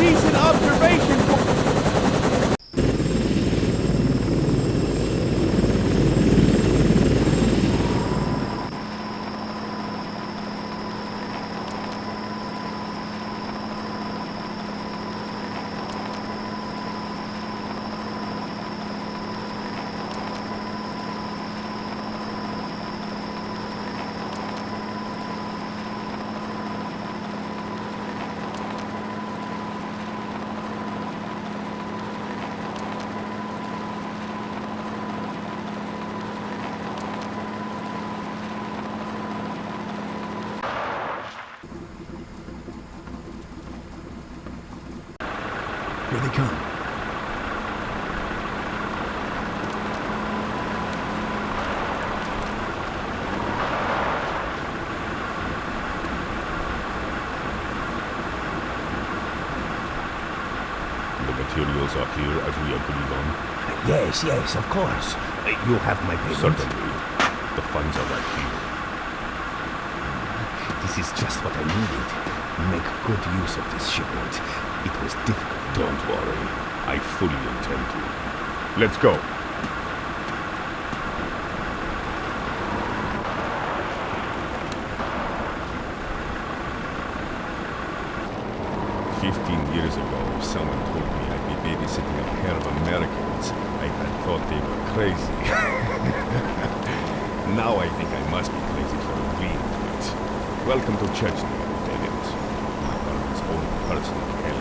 decent observation point. Here they come. The materials are here as we agreed on. Yes, yes, of course. You have my payment. Certainly. The funds are right here. This is just what I needed. Make good use of this shipment. It was difficult. Don't worry. I fully intend to. Let's go. Years ago, someone told me I'd be babysitting a pair of Americans. I thought they were crazy. Now I think I must be crazy for agreeing to it. Welcome to Chechnya, Lieutenant. My Army's own personal hell.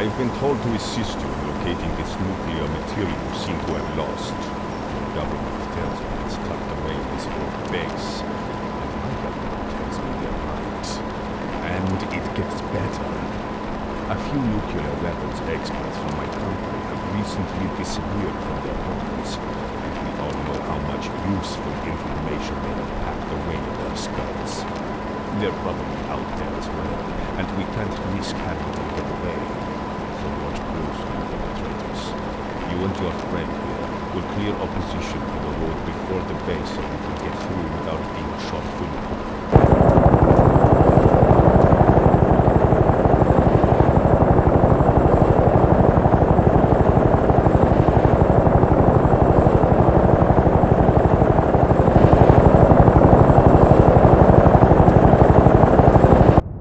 I've been told to assist you in locating this nuclear material you seem to have lost. Your government tells me it's tucked away in this old base. And my government tells me they're right. And it gets better. A few nuclear weapons experts from my country have recently disappeared from their homes, and we all know how much useful information they have packed away in their skulls. They're probably out there as well, and we can't risk having them get away. So watch closely for the traitors. You and your friend here will clear opposition to the road before the base so we can get through without being shot fully.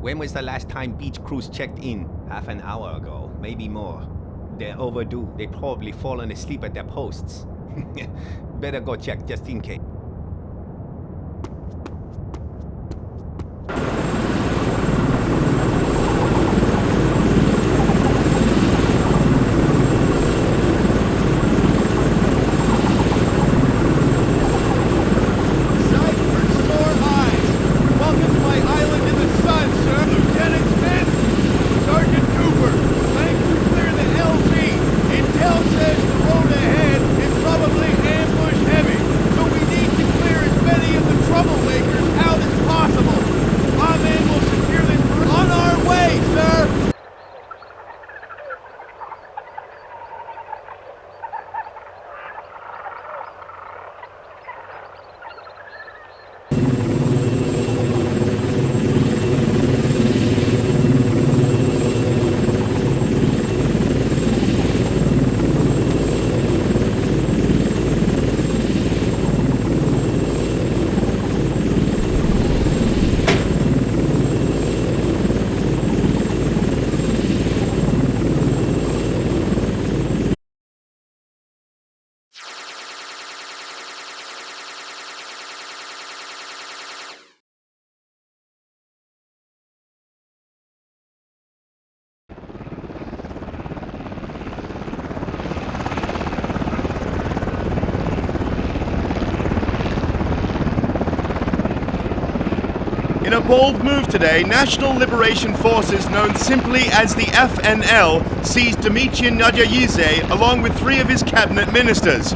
When was the last time beach crews checked in? Half an hour ago, maybe more. They're overdue. They've probably fallen asleep at their posts. Better go check just in case. In a bold move today, National Liberation Forces, known simply as the FNL, seized Dmitry Nadyayize along with 3 of his cabinet ministers.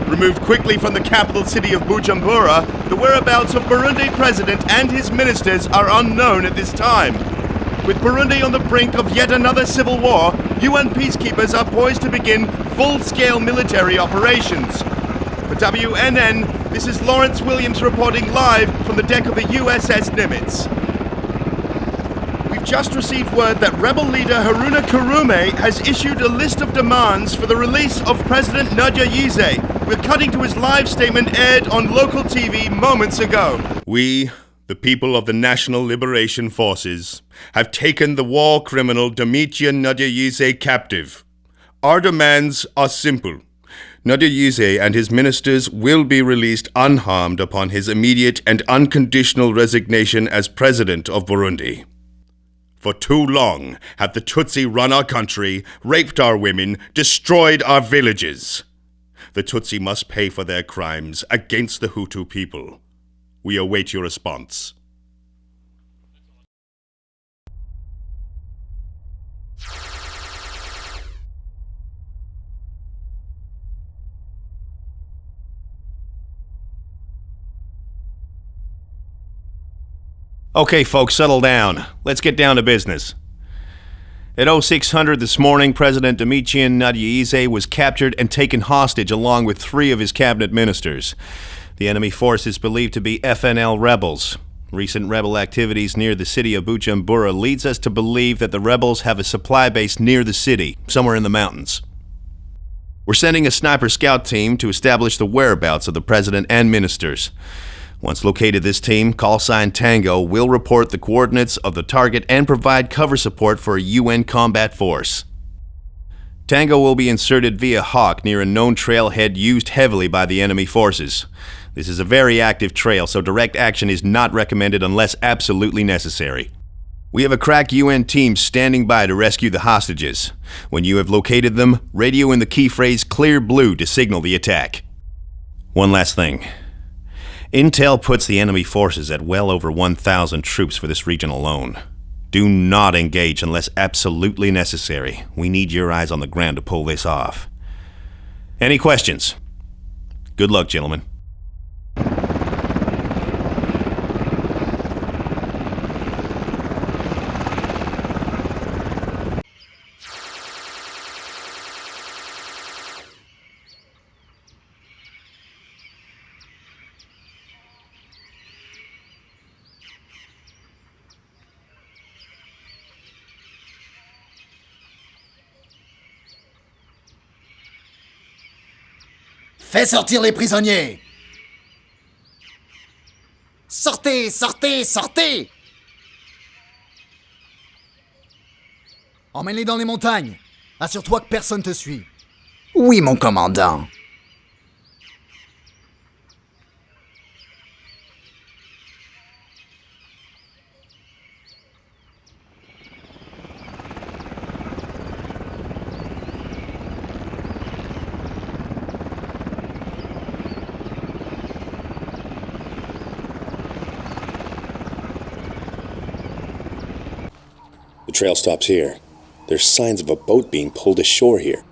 Removed quickly from the capital city of Bujumbura, the whereabouts of Burundi president and his ministers are unknown at this time. With Burundi on the brink of yet another civil war, UN peacekeepers are poised to begin full-scale military operations. For WNN, this is Lawrence Williams reporting live from the deck of the USS Nimitz. We've just received word that rebel leader Haruna Karume has issued a list of demands for the release of President Nadjayize. We're cutting to his live statement aired on local TV moments ago. We, the people of the National Liberation Forces, have taken the war criminal Dmitry Nadjayize captive. Our demands are simple. Nadjayize and his ministers will be released unharmed upon his immediate and unconditional resignation as president of Burundi. For too long have the Tutsi run our country, raped our women, destroyed our villages. The Tutsi must pay for their crimes against the Hutu people. We await your response. Okay, folks, settle down. Let's get down to business. At 0600 this morning, President Dmitry Nadjayize was captured and taken hostage along with 3 of his cabinet ministers. The enemy force is believed to be FNL rebels. Recent rebel activities near the city of Bujumbura leads us to believe that the rebels have a supply base near the city, somewhere in the mountains. We're sending a sniper scout team to establish the whereabouts of the president and ministers. Once located, this team, call sign Tango, will report the coordinates of the target and provide cover support for a UN combat force. Tango will be inserted via Hawk near a known trailhead used heavily by the enemy forces. This is a very active trail, so direct action is not recommended unless absolutely necessary. We have a crack UN team standing by to rescue the hostages. When you have located them, radio in the key phrase "clear blue" to signal the attack. One last thing. Intel puts the enemy forces at well over 1,000 troops for this region alone. Do not engage unless absolutely necessary. We need your eyes on the ground to pull this off. Any questions? Good luck, gentlemen. Fais sortir les prisonniers! Sortez, sortez, sortez! Emmène-les dans les montagnes. Assure-toi que personne te suit. Oui, mon commandant. The trail stops here. There's signs of a boat being pulled ashore here.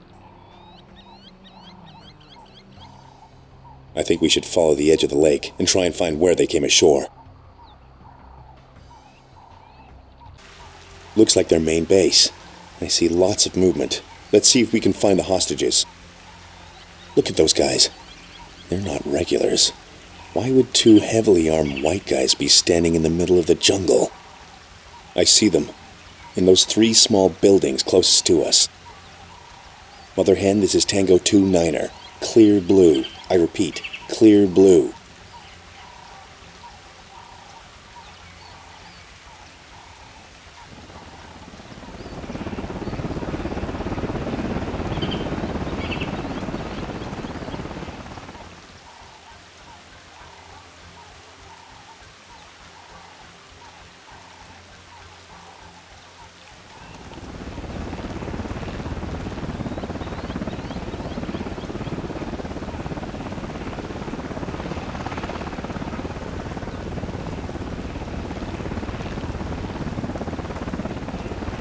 I think we should follow the edge of the lake and try and find where they came ashore. Looks like their main base. I see lots of movement. Let's see if we can find the hostages. Look at those guys. They're not regulars. Why would 2 heavily armed white guys be standing in the middle of the jungle? I see them. In those 3 small buildings closest to us. Mother Hen, this is Tango 2-9er. Clear blue. I repeat, clear blue.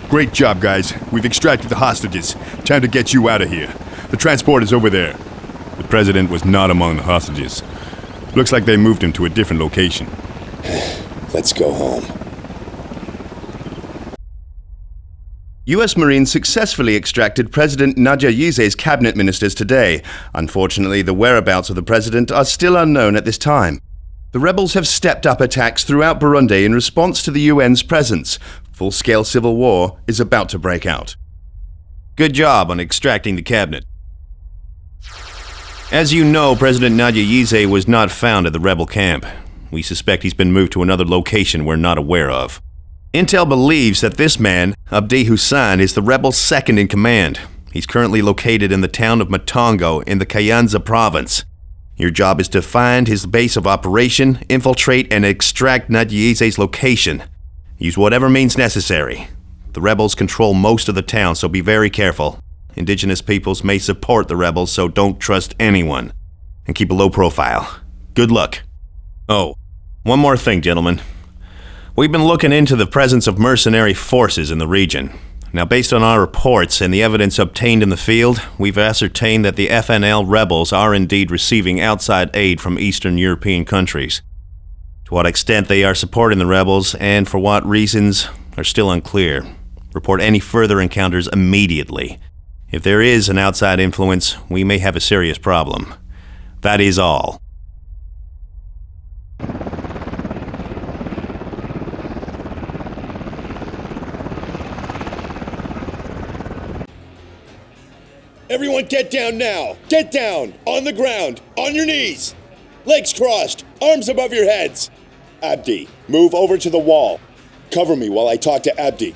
Great job, guys. We've extracted the hostages. Time to get you out of here. The transport is over there. The president was not among the hostages. Looks like they moved him to a different location. Let's go home. U.S. Marines successfully extracted President Nadjayize's cabinet ministers today. Unfortunately, the whereabouts of the president are still unknown at this time. The rebels have stepped up attacks throughout Burundi in response to the UN's presence. Full-scale civil war is about to break out. Good job on extracting the cabinet. As you know, President Nadyayize was not found at the rebel camp. We suspect he's been moved to another location we're not aware of. Intel believes that this man, Abdi Hussein, is the rebel's second in command. He's currently located in the town of Matongo in the Kayanza province. Your job is to find his base of operation, infiltrate, and extract Nadyayize's location. Use whatever means necessary. The rebels control most of the town, so be very careful. Indigenous peoples may support the rebels, so don't trust anyone. And keep a low profile. Good luck. Oh, one more thing, gentlemen. We've been looking into the presence of mercenary forces in the region. Now, based on our reports and the evidence obtained in the field, we've ascertained that the FNL rebels are indeed receiving outside aid from Eastern European countries. To what extent they are supporting the rebels and for what reasons are still unclear. Report any further encounters immediately. If there is an outside influence, we may have a serious problem. That is all. Everyone get down now! Get down! On the ground! On your knees! Legs crossed! Arms above your heads! Abdi, move over to the wall. Cover me while I talk to Abdi.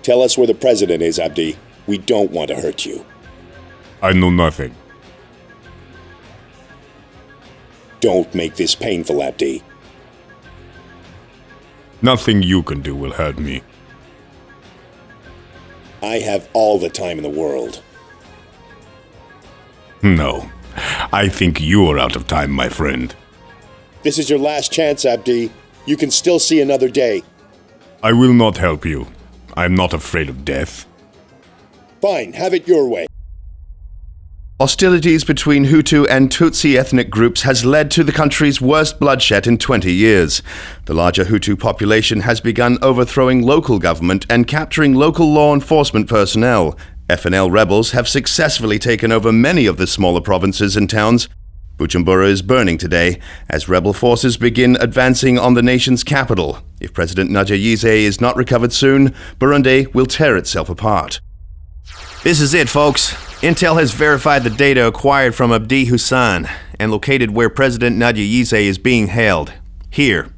Tell us where the president is, Abdi. We don't want to hurt you. I know nothing. Don't make this painful, Abdi. Nothing you can do will hurt me. I have all the time in the world. No. I think you're out of time, my friend. This is your last chance, Abdi. You can still see another day. I will not help you. I'm not afraid of death. Fine, have it your way. Hostilities between Hutu and Tutsi ethnic groups has led to the country's worst bloodshed in 20 years. The larger Hutu population has begun overthrowing local government and capturing local law enforcement personnel. FNL rebels have successfully taken over many of the smaller provinces and towns. Bujumbura is burning today as rebel forces begin advancing on the nation's capital. If President Nadyayize is not recovered soon, Burundi will tear itself apart. This is it, folks. Intel has verified the data acquired from Abdi Hussein and located where President Nadyayize is being held. Here,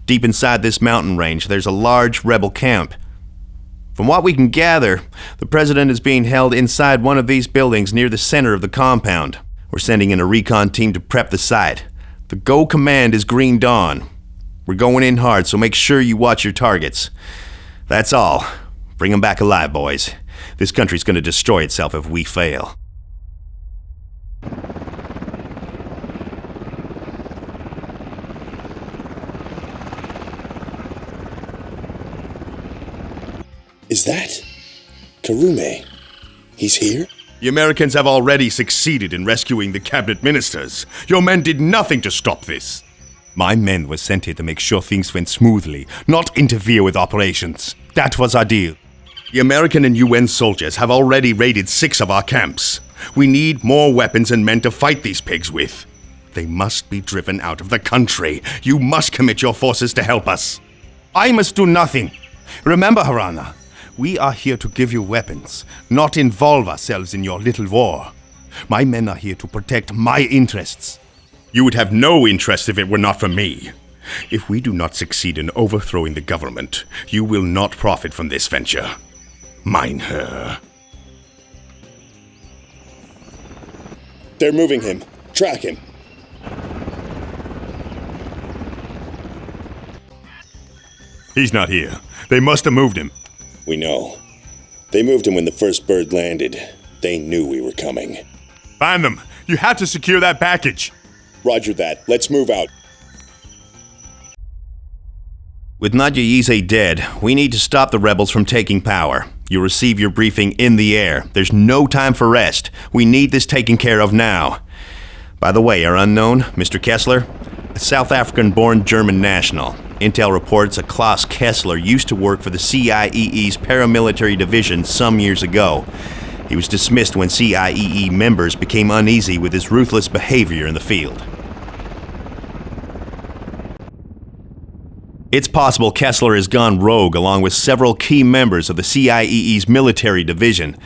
deep inside this mountain range, there's a large rebel camp. From what we can gather, the president is being held inside one of these buildings near the center of the compound. We're sending in a recon team to prep the site. The Go command is Green Dawn. We're going in hard, so make sure you watch your targets. That's all. Bring them back alive, boys. This country's gonna destroy itself if we fail. Is that Karume? He's here? The Americans have already succeeded in rescuing the cabinet ministers. Your men did nothing to stop this. My men were sent here to make sure things went smoothly, not interfere with operations. That was our deal. The American and UN soldiers have already raided 6 of our camps. We need more weapons and men to fight these pigs with. They must be driven out of the country. You must commit your forces to help us. I must do nothing. Remember, Harana, we are here to give you weapons, not involve ourselves in your little war. My men are here to protect my interests. You would have no interest if it were not for me. If we do not succeed in overthrowing the government, you will not profit from this venture. Mine her. They're moving him. Track him. He's not here. They must have moved him. We know. They moved him when the first bird landed. They knew we were coming. Find them. You have to secure that package. Roger that. Let's move out. With Nadyayize dead, we need to stop the rebels from taking power. You'll receive your briefing in the air. There's no time for rest. We need this taken care of now. By the way, our unknown, Mr. Kessler, a South African-born German national. Intel reports a Klaus Kessler used to work for the CIEE's paramilitary division some years ago. He was dismissed when CIEE members became uneasy with his ruthless behavior in the field. It's possible Kessler has gone rogue along with several key members of the CIEE's military division.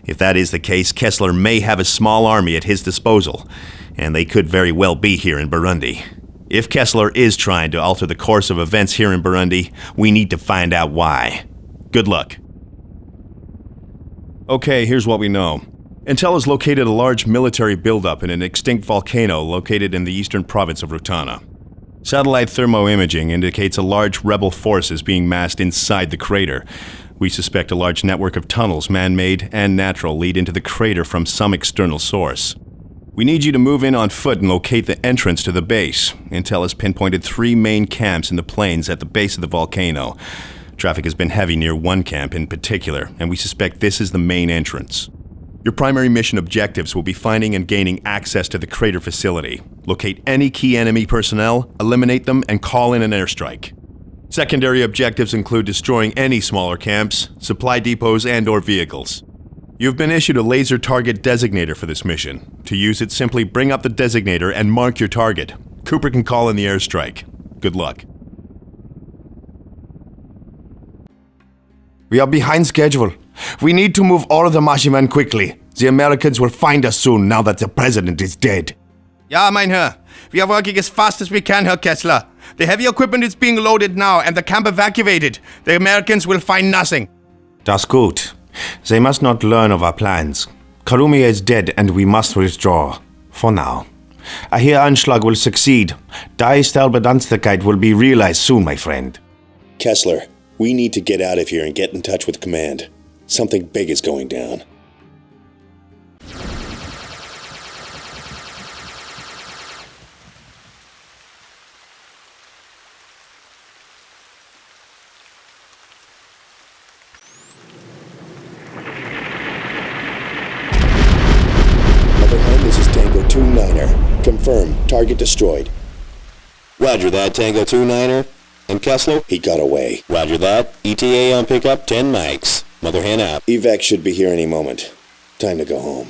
If that is the case, Kessler may have a small army at his disposal, and they could very well be here in Burundi. If Kessler is trying to alter the course of events here in Burundi, we need to find out why. Good luck. Okay, here's what we know. Intel has located a large military buildup in an extinct volcano located in the eastern province of Rutana. Satellite thermoimaging indicates a large rebel force is being massed inside the crater. We suspect a large network of tunnels, man-made and natural, lead into the crater from some external source. We need you to move in on foot and locate the entrance to the base. Intel has pinpointed 3 main camps in the plains at the base of the volcano. Traffic has been heavy near one camp in particular, and we suspect this is the main entrance. Your primary mission objectives will be finding and gaining access to the crater facility. Locate any key enemy personnel, eliminate them, and call in an airstrike. Secondary objectives include destroying any smaller camps, supply depots, and/or vehicles. You've been issued a laser target designator for this mission. To use it, simply bring up the designator and mark your target. Cooper can call in the airstrike. Good luck. We are behind schedule. We need to move all of the Mashimen quickly. The Americans will find us soon now that the president is dead. Ja, mein Herr. We are working as fast as we can, Herr Kessler. The heavy equipment is being loaded now and the camp evacuated. The Americans will find nothing. Das gut. They must not learn of our plans. Karumi is dead and we must withdraw. For now. I hear Anschlag will succeed. Die Stellbedanzigkeit will be realized soon, my friend. Kessler, we need to get out of here and get in touch with command. Something big is going down. This is Tango 2-9er. Confirm. Target destroyed. Roger that, Tango 2-9er. And Kessler? He got away. Roger that. ETA on pickup, 10 mics. Mother hen out. Evac should be here any moment. Time to go home.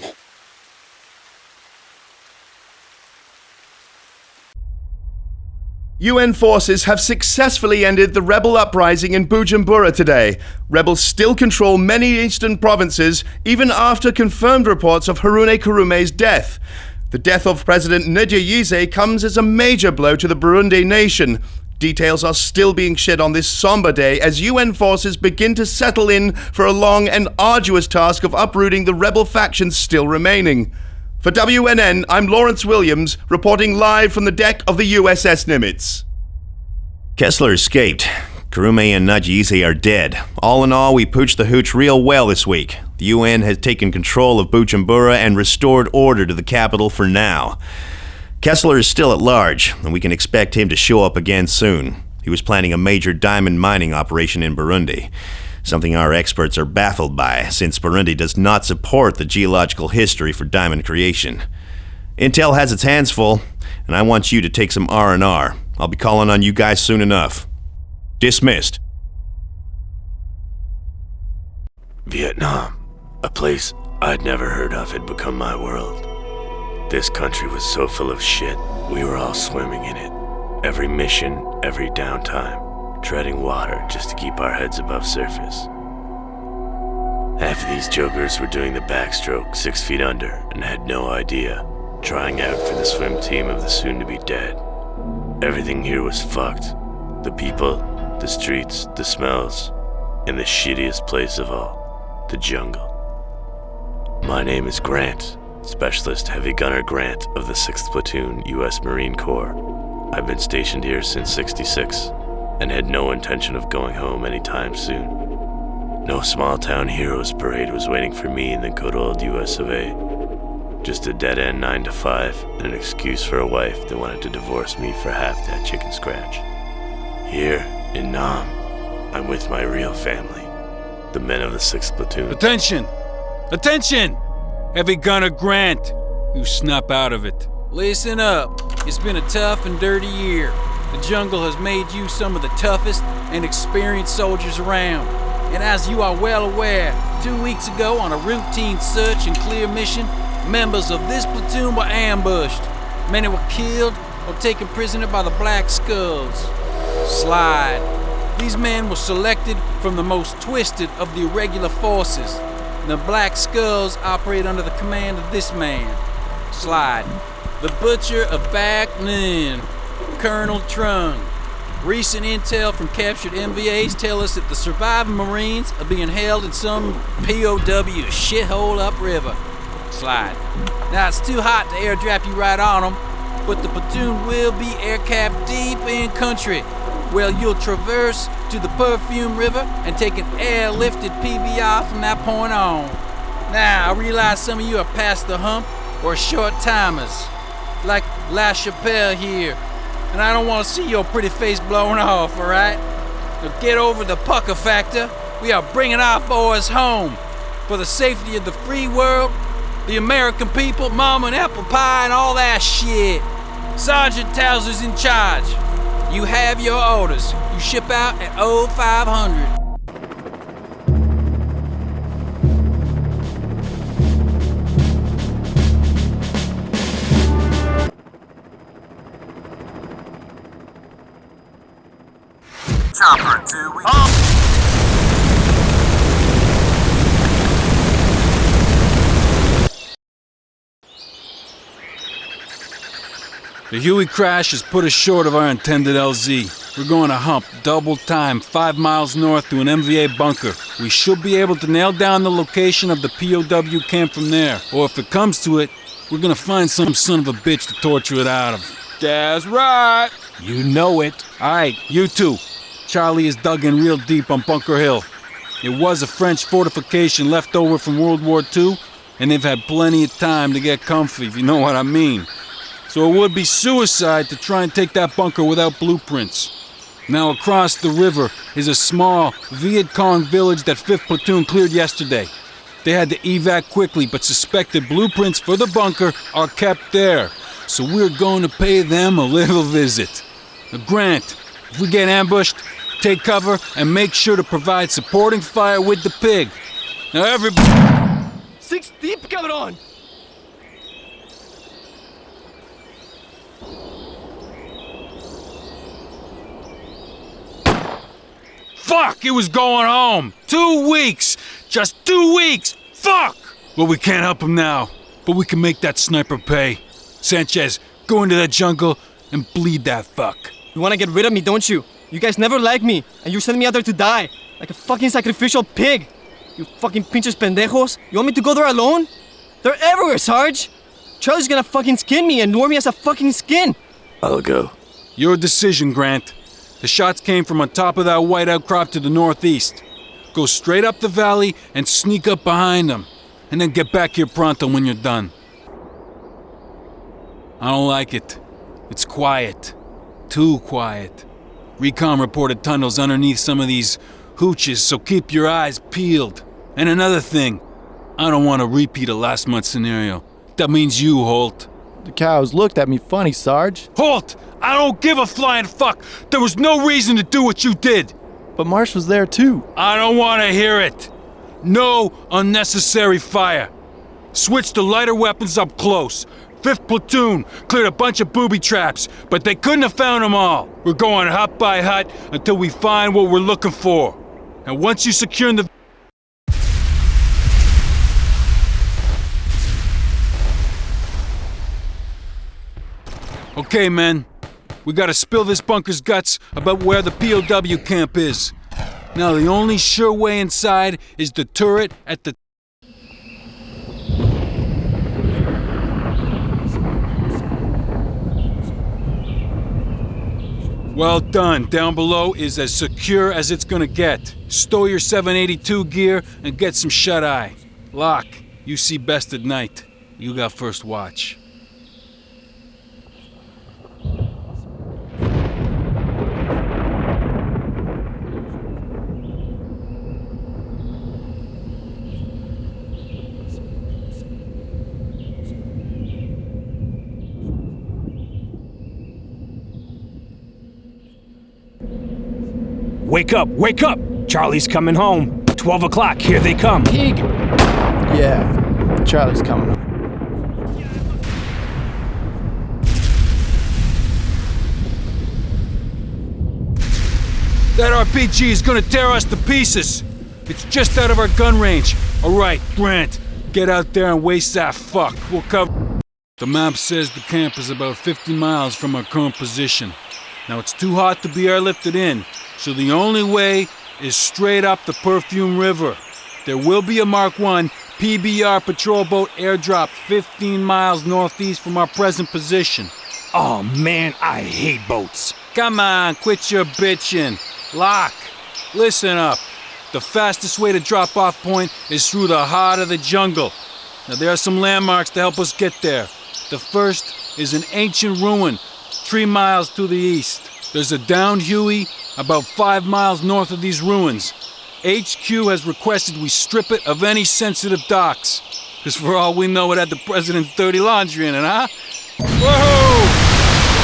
UN forces have successfully ended the rebel uprising in Bujumbura today. Rebels still control many eastern provinces, even after confirmed reports of Harune Karume's death. The death of President Ndayishimiye comes as a major blow to the Burundi nation. Details are still being shed on this somber day as UN forces begin to settle in for a long and arduous task of uprooting the rebel factions still remaining. For WNN, I'm Lawrence Williams, reporting live from the deck of the USS Nimitz. Kessler escaped. Karume and Ndayishimiye are dead. All in all, we pooched the hooch real well this week. The UN has taken control of Bujumbura and restored order to the capital for now. Kessler is still at large, and we can expect him to show up again soon. He was planning a major diamond mining operation in Burundi. Something our experts are baffled by, since Burundi does not support the geological history for diamond creation. Intel has its hands full, and I want you to take some R&R. I'll be calling on you guys soon enough. Dismissed. Vietnam, a place I'd never heard of, had become my world. This country was so full of shit, we were all swimming in it. Every mission, every downtime. Treading water just to keep our heads above surface. Half of these jokers were doing the backstroke 6 feet under and had no idea, trying out for the swim team of the soon-to-be dead. Everything here was fucked. The people, the streets, the smells, and the shittiest place of all, the jungle. My name is Grant, Specialist Heavy Gunner Grant of the 6th Platoon, U.S. Marine Corps. I've been stationed here since '66. And had no intention of going home anytime soon. No small-town heroes parade was waiting for me in the good old US of A. Just a dead-end 9 to 5 and an excuse for a wife that wanted to divorce me for half that chicken scratch. Here, in Nam, I'm with my real family, the men of the 6th Platoon. Attention! Attention! Heavy Gunner Grant, you snap out of it. Listen up. It's been a tough and dirty year. The jungle has made you some of the toughest and experienced soldiers around. And as you are well aware, 2 weeks ago on a routine search and clear mission, members of this platoon were ambushed. Many were killed or taken prisoner by the Black Skulls. Slide These men were selected from the most twisted of the irregular forces. The Black Skulls operate under the command of this man. Slide. The Butcher of Back Nun, Colonel Trung. Recent intel from captured MVAs tell us that the surviving Marines are being held in some POW shithole upriver. Slide. Now it's too hot to airdrop you right on them, but the platoon will be air-capped deep in country. Well, you'll traverse to the Perfume River and take an airlifted PBR from that point on. Now, I realize some of you are past the hump or short timers, like La Chapelle here, and I don't want to see your pretty face blown off, alright? Now get over the pucker factor. We are bringing our boys home for the safety of the free world, the American people, mama and apple pie and all that shit. Sergeant Towser's in charge. You have your orders. You ship out at 0500. Chopper 2, we... The Huey crash has put us short of our intended LZ. We're going to hump double time 5 miles north to an MVA bunker. We should be able to nail down the location of the POW camp from there. Or if it comes to it, we're gonna find some son of a bitch to torture it out of. That's right. You know it. Alright, you two. Charlie is dug in real deep on Bunker Hill. It was a French fortification left over from World War II, and they've had plenty of time to get comfy, if you know what I mean. So it would be suicide to try and take that bunker without blueprints. Now across the river is a small Viet Cong village that 5th Platoon cleared yesterday. They had to evac quickly, but suspected blueprints for the bunker are kept there. So we're going to pay them a little visit. Now, Grant, if we get ambushed, take cover and make sure to provide supporting fire with the pig. Now everybody... 6 deep, cabrón! Fuck! It was going home! 2 weeks! Just 2 weeks! Fuck! Well, we can't help him now, but we can make that sniper pay. Sanchez, go into that jungle and bleed that fuck. You wanna get rid of me, don't you? You guys never liked me, and you sent me out there to die, like a fucking sacrificial pig. You fucking pinches pendejos. You want me to go there alone? They're everywhere, Sarge. Charlie's gonna fucking skin me and lure me as a fucking skin. I'll go. Your decision, Grant. The shots came from on top of that white outcrop to the northeast. Go straight up the valley and sneak up behind them. And then get back here pronto when you're done. I don't like it. It's quiet. Too quiet. Recon reported tunnels underneath some of these hooches, so keep your eyes peeled. And another thing, I don't want a repeat of last month's scenario. That means you, Holt. The cows looked at me funny, Sarge. Holt! I don't give a flying fuck! There was no reason to do what you did! But Marsh was there too. I don't want to hear it! No unnecessary fire. Switch to lighter weapons up close. 5th Platoon cleared a bunch of booby traps, but they couldn't have found them all. We're going hut by hut until we find what we're looking for. And once you secure the... Okay, men. We gotta spill this bunker's guts about where the POW camp is. Now, the only sure way inside is the turret at the... Well done. Down below is as secure as it's gonna get. Stow your 782 gear and get some shut-eye. Locke, you see best at night. You got first watch. Wake up, wake up! Charlie's coming home. 12 o'clock, here they come. Pig! Yeah, Charlie's coming. That RPG is gonna tear us to pieces. It's just out of our gun range. All right, Grant, get out there and waste that fuck. We'll cover. The map says the camp is about 50 miles from our current position. Now it's too hot to be airlifted in, so the only way is straight up the Perfume River. There will be a Mark I PBR patrol boat airdrop 15 miles northeast from our present position. Oh man, I hate boats. Come on, quit your bitching. Locke, listen up. The fastest way to drop off point is through the heart of the jungle. Now there are some landmarks to help us get there. The first is an ancient ruin 3 miles to the east. There's a downed Huey about 5 miles north of these ruins. HQ has requested we strip it of any sensitive docks. Because for all we know, it had the president's dirty laundry in it, huh? Whoa!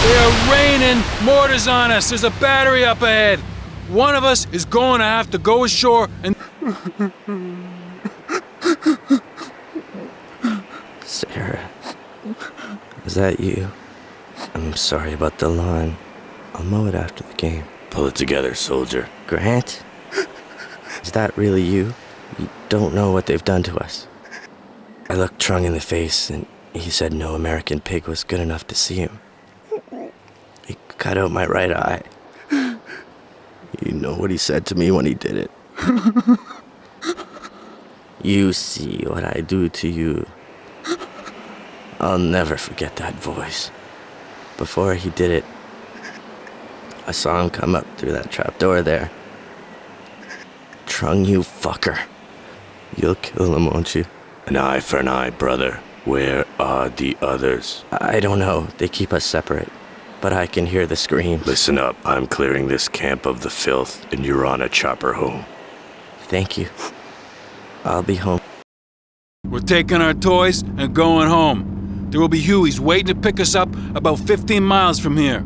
They are raining mortars on us. There's a battery up ahead. One of us is going to have to go ashore and... Sarah, is that you? I'm sorry about the lawn. I'll mow it after the game. Pull it together, soldier. Grant? Is that really you? You don't know what they've done to us. I looked Trung in the face, and he said no American pig was good enough to see him. He cut out my right eye. You know what he said to me when he did it. You see what I do to you. I'll never forget that voice. Before he did it, I saw him come up through that trapdoor there. Trung, you fucker. You'll kill him, won't you? An eye for an eye, brother. Where are the others? I don't know. They keep us separate. But I can hear the screams. Listen up. I'm clearing this camp of the filth, and you're on a chopper home. Thank you. I'll be home. We're taking our toys and going home. There will be Hueys waiting to pick us up about 15 miles from here.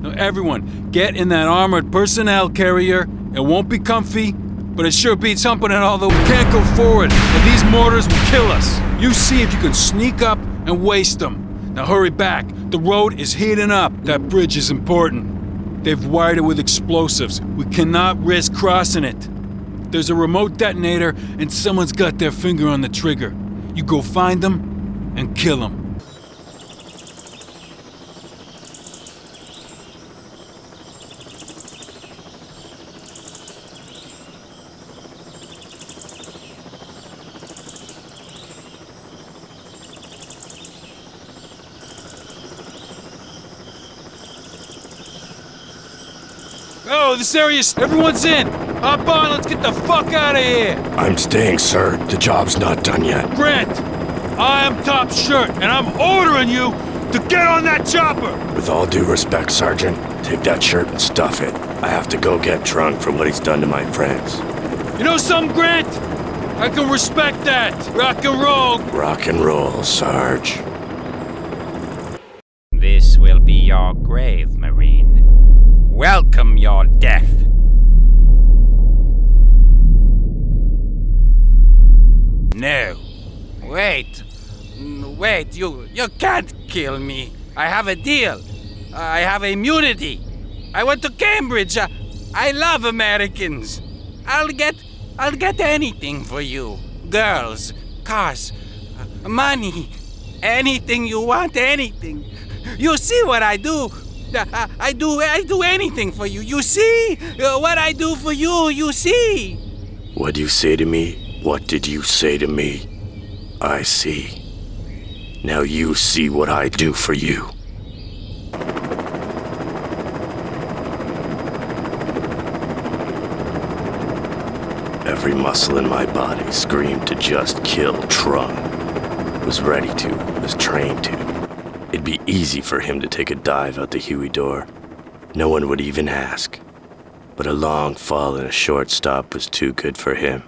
Now everyone, get in that armored personnel carrier. It won't be comfy, but it sure beats humping it, although we can't go forward, and these mortars will kill us. You see if you can sneak up and waste them. Now hurry back. The road is heating up. That bridge is important. They've wired it with explosives. We cannot risk crossing it. There's a remote detonator, and someone's got their finger on the trigger. You go find them and kill them. Oh, this area's... Everyone's in! Hop on, let's get the fuck out of here! I'm staying, sir. The job's not done yet. Grant, I am top shirt, and I'm ordering you to get on that chopper! With all due respect, Sergeant, take that shirt and stuff it. I have to go get Trung for what he's done to my friends. You know something, Grant? I can respect that. Rock and roll. Rock and roll, Sarge. This will be your grave, Marine. Welcome your death. No. Wait, you can't kill me. I have a deal. I have immunity. I went to Cambridge. I love Americans. I'll get anything for you. Girls, cars, money, anything you want, anything. You see what I do? I do anything for you. You see what I do for you. You see. What'd you say to me? What did you say to me? I see. Now you see what I do for you. Every muscle in my body screamed to just kill Trung. Was ready to, was trained to. It'd be easy for him to take a dive out the Huey door. No one would even ask. But a long fall and a short stop was too good for him.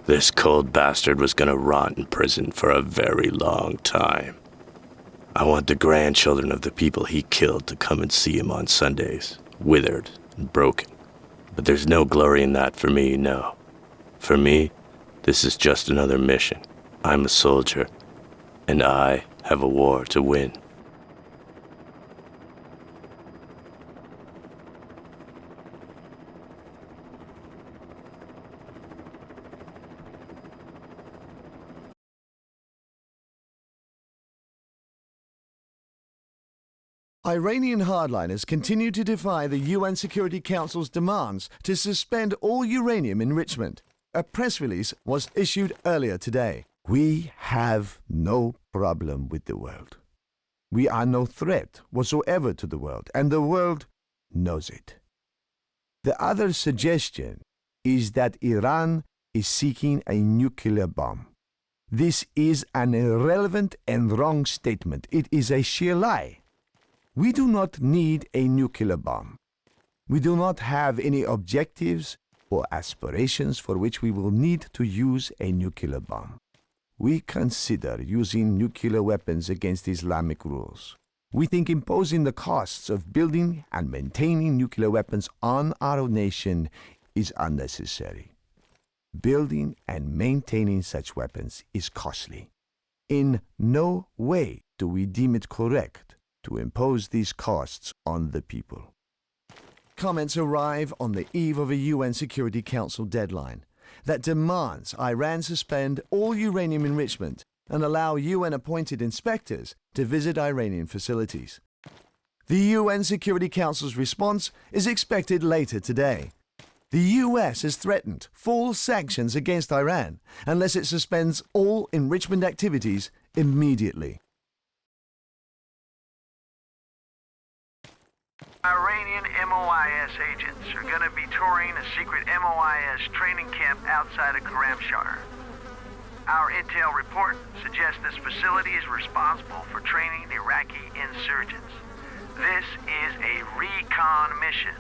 This cold bastard was gonna rot in prison for a very long time. I want the grandchildren of the people he killed to come and see him on Sundays, withered and broken. But there's no glory in that for me, no. For me, this is just another mission. I'm a soldier, and I have a war to win. Iranian hardliners continue to defy the UN Security Council's demands to suspend all uranium enrichment. A press release was issued earlier today. We have no problem with the world. We are no threat whatsoever to the world, and the world knows it. The other suggestion is that Iran is seeking a nuclear bomb. This is an irrelevant and wrong statement. It is a sheer lie. We do not need a nuclear bomb. We do not have any objectives or aspirations for which we will need to use a nuclear bomb. We consider using nuclear weapons against Islamic rules. We think imposing the costs of building and maintaining nuclear weapons on our nation is unnecessary. Building and maintaining such weapons is costly. In no way do we deem it correct to impose these costs on the people. Comments arrive on the eve of a UN Security Council deadline that demands Iran suspend all uranium enrichment and allow UN-appointed inspectors to visit Iranian facilities. The UN Security Council's response is expected later today. The US has threatened full sanctions against Iran unless it suspends all enrichment activities immediately. Iranian MOIS agents are going to be touring a secret MOIS training camp outside of Karamshar. Our intel report suggests this facility is responsible for training Iraqi insurgents. This is a recon mission.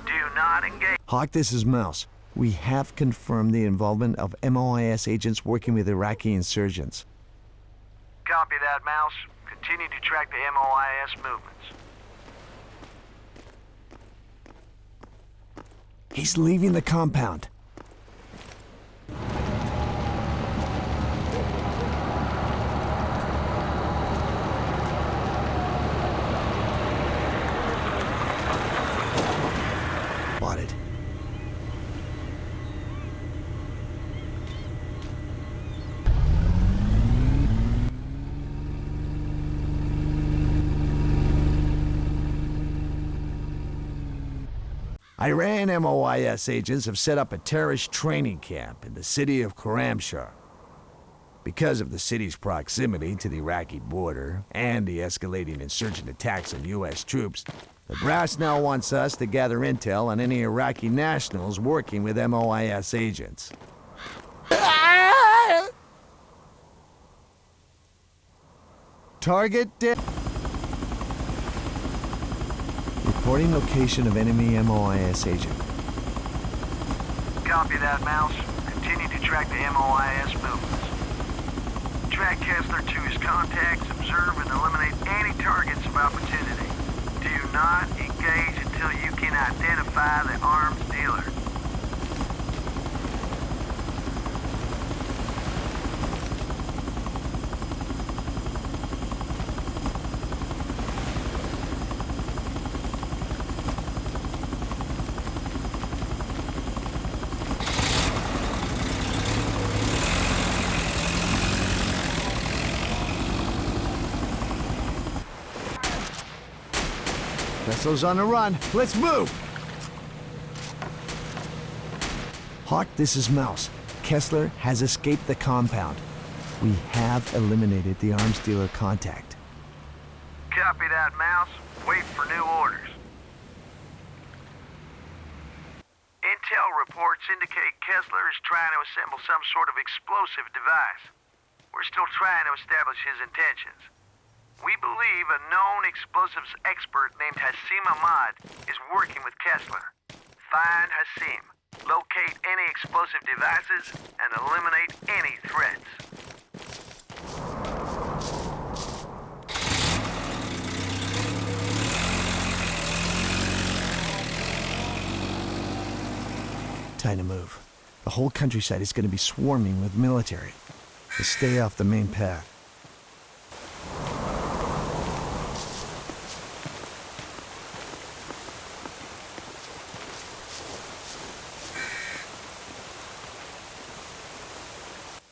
Do not engage. Hawk, this is Mouse. We have confirmed the involvement of MOIS agents working with Iraqi insurgents. Copy that, Mouse. Continue to track the MOIS movements. He's leaving the compound. Spotted. Iran MOIS agents have set up a terrorist training camp in the city of Karamshar. Because of the city's proximity to the Iraqi border and the escalating insurgent attacks on U.S. troops, the brass now wants us to gather intel on any Iraqi nationals working with MOIS agents. Target dead. Reporting location of enemy MOIS agent. Copy that, Mouse. Continue to track the MOIS movements. Track Kessler to his contacts, observe and eliminate any targets of opportunity. Do not engage until you can identify the arms dealer. Vessel's on the run. Let's move! Hawk, this is Mouse. Kessler has escaped the compound. We have eliminated the arms dealer contact. Copy that, Mouse. Wait for new orders. Intel reports indicate Kessler is trying to assemble some sort of explosive device. We're still trying to establish his intentions. We believe a known explosives expert named Hassim Ahmad is working with Kessler. Find Hassim, locate any explosive devices, and eliminate any threats. Time to move. The whole countryside is going to be swarming with military. Let's stay off the main path.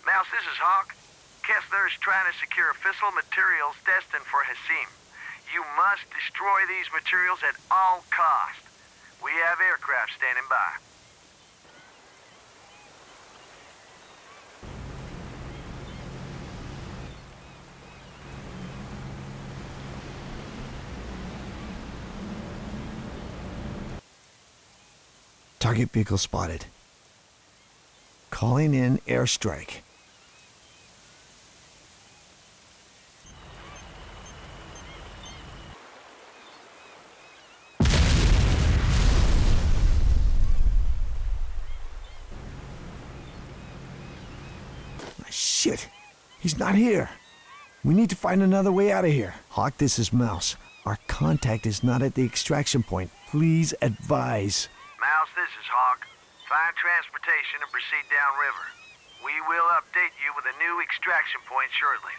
Mouse, this is Hawk. Kessler is trying to secure fissile materials destined for Hassim. You must destroy these materials at all costs. We have aircraft standing by. Target vehicle spotted. Calling in airstrike. Shit! He's not here. We need to find another way out of here. Hawk, this is Mouse. Our contact is not at the extraction point. Please advise. Mouse, this is Hawk. Find transportation and proceed downriver. We will update you with a new extraction point shortly.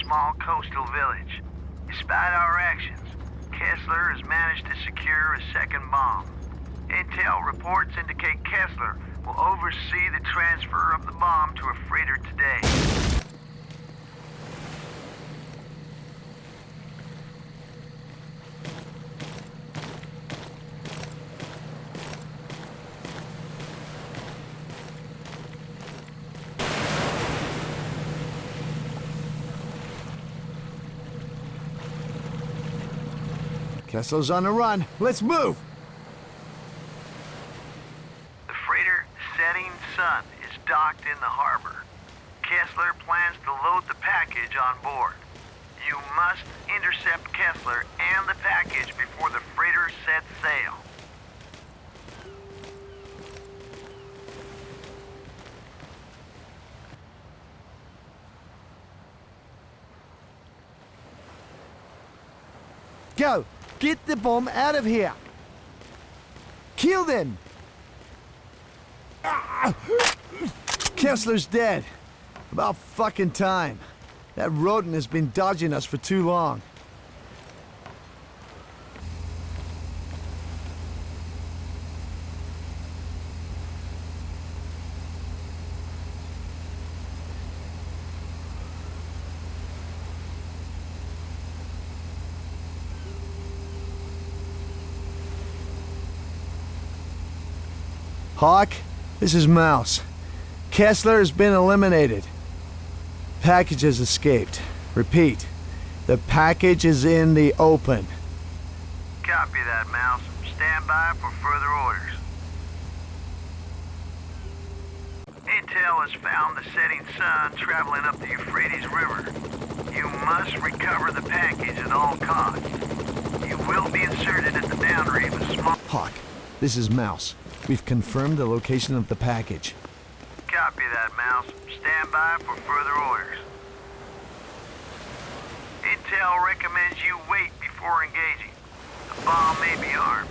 Small coastal village. Despite our actions, Kessler has managed to secure a second bomb. Intel reports indicate Kessler will oversee the transfer of the bomb to a freighter today. Kessler's on the run. Let's move! The freighter Setting Sun is docked in the harbor. Kessler plans to load the package on board. You must intercept Kessler and the package before the freighter sets sail. Go! Get the bomb out of here! Kill them! Kessler's dead. About fucking time. That rodent has been dodging us for too long. Hawk, this is Mouse. Kessler has been eliminated. Package has escaped. Repeat, the package is in the open. Copy that, Mouse. Stand by for further orders. Intel has found the Setting Sun traveling up the Euphrates River. You must recover the package at all costs. You will be inserted at the boundary of a small... Hawk, this is Mouse. We've confirmed the location of the package. Copy that, Mouse. Stand by for further orders. Intel recommends you wait before engaging. The bomb may be armed.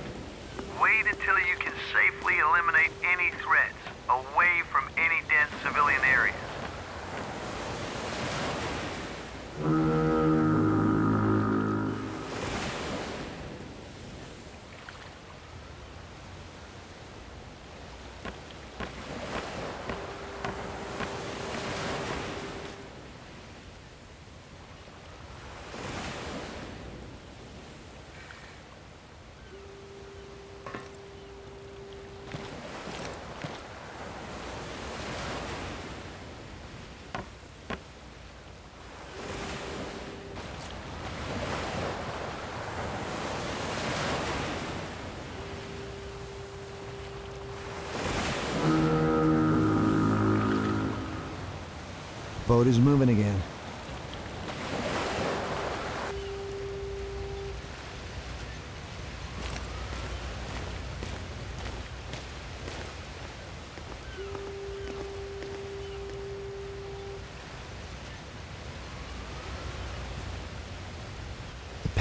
Wait until you can safely eliminate any threats away from any dense civilian areas. Boat is moving again.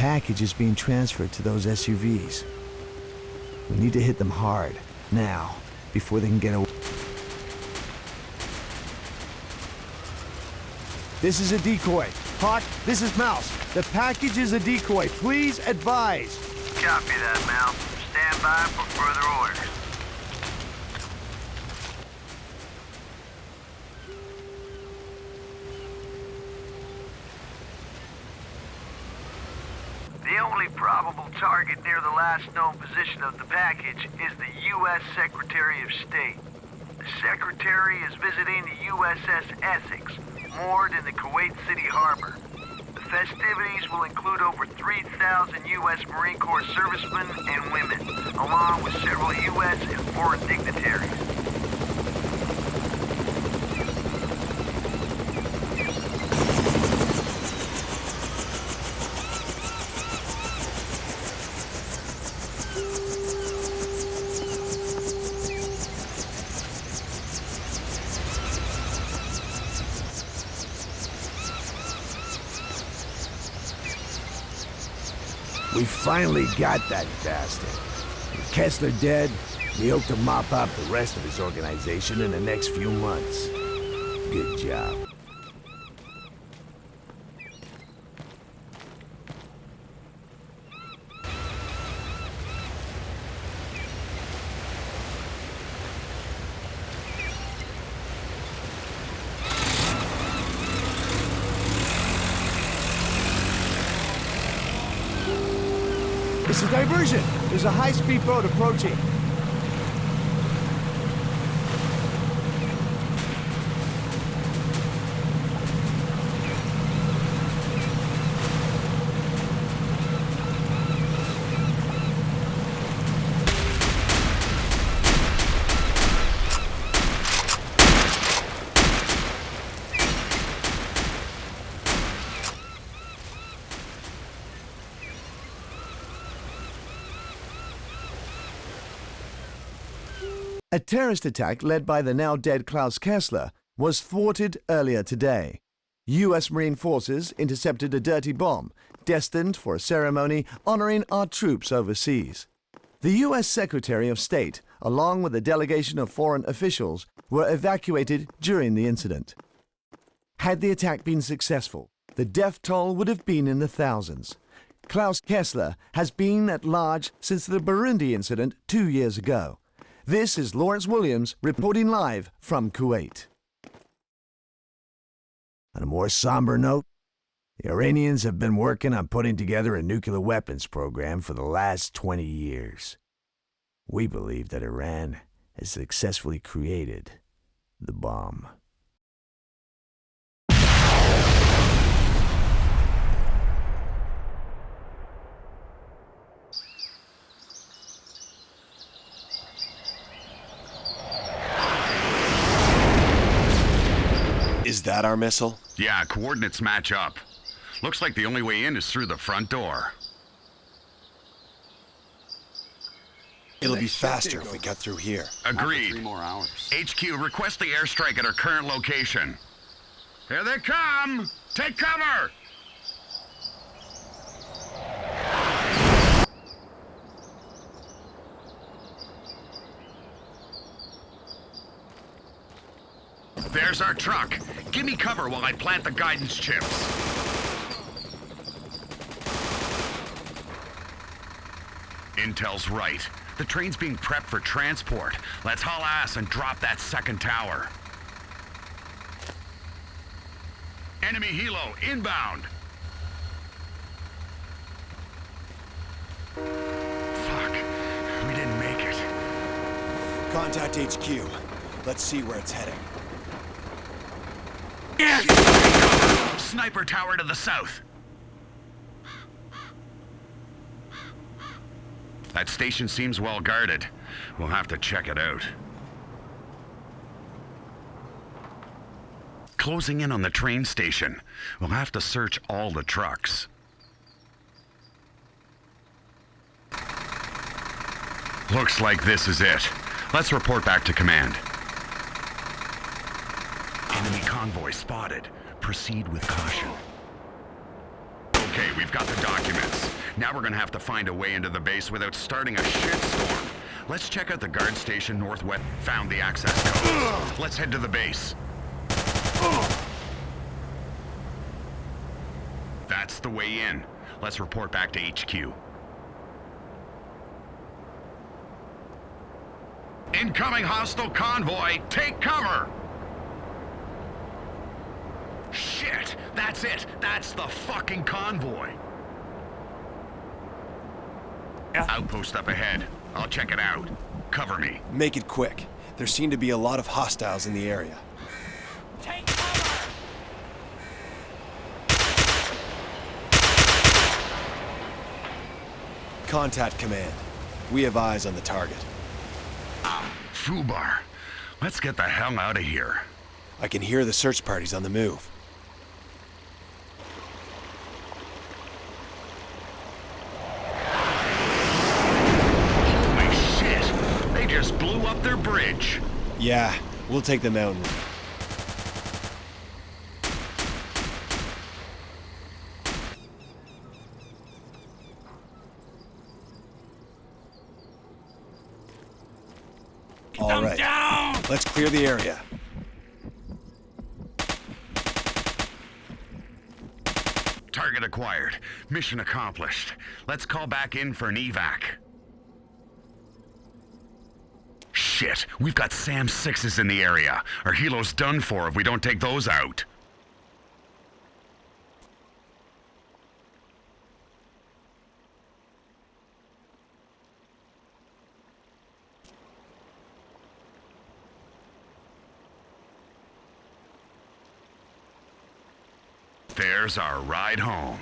package is being transferred to those SUVs. We need to hit them hard, now, before they can get away. This is a decoy. Hawk, this is Mouse. The package is a decoy. Please advise. Copy that, Mouse. Stand by for further orders. The only probable target near the last known position of the package is the U.S. Secretary of State. The Secretary is visiting the USS Essex, moored in the Kuwait City Harbor. The festivities will include over 3,000 U.S. Marine Corps servicemen and women, along with several U.S. and foreign dignitaries. We finally got that bastard. With Kessler dead, we hope to mop up the rest of his organization in the next few months. Good job. It's a diversion. There's a high-speed boat approaching. A terrorist attack led by the now-dead Klaus Kessler was thwarted earlier today. U.S. Marine forces intercepted a dirty bomb destined for a ceremony honoring our troops overseas. The U.S. Secretary of State, along with a delegation of foreign officials, were evacuated during the incident. Had the attack been successful, the death toll would have been in the thousands. Klaus Kessler has been at large since the Burundi incident 2 years ago. This is Lawrence Williams reporting live from Kuwait. On a more somber note, the Iranians have been working on putting together a nuclear weapons program for the last 20 years. We believe that Iran has successfully created the bomb. Is that our missile? Yeah, coordinates match up. Looks like the only way in is through the front door. It'll be faster if we cut through here. Agreed. 3 more hours. HQ, request the airstrike at our current location. Here they come! Take cover! There's our truck. Give me cover while I plant the guidance chips. Intel's right. The train's being prepped for transport. Let's haul ass and drop that second tower. Enemy helo inbound. Fuck. We didn't make it. Contact HQ. Let's see where it's heading. Sniper tower to the south. That station seems well guarded. We'll have to check it out. Closing in on the train station. We'll have to search all the trucks. Looks like this is it. Let's report back to command. Enemy convoy spotted. Proceed with caution. Okay, we've got the documents. Now we're gonna have to find a way into the base without starting a shitstorm. Let's check out the guard station northwest. Found the access code. Let's head to the base. That's the way in. Let's report back to HQ. Incoming hostile convoy! Take cover! Shit! That's it! That's the fucking convoy! Outpost up ahead. I'll check it out. Cover me. Make it quick. There seem to be a lot of hostiles in the area. Take cover! Contact command. We have eyes on the target. Fubar. Let's get the hell out of here. I can hear the search parties on the move. Holy shit! They just blew up their bridge. Yeah, we'll take the mountain. All right, let's clear the area. Target acquired. Mission accomplished. Let's call back in for an evac. Shit, we've got SAM 6s in the area. Our helo's done for if we don't take those out. There's our ride home.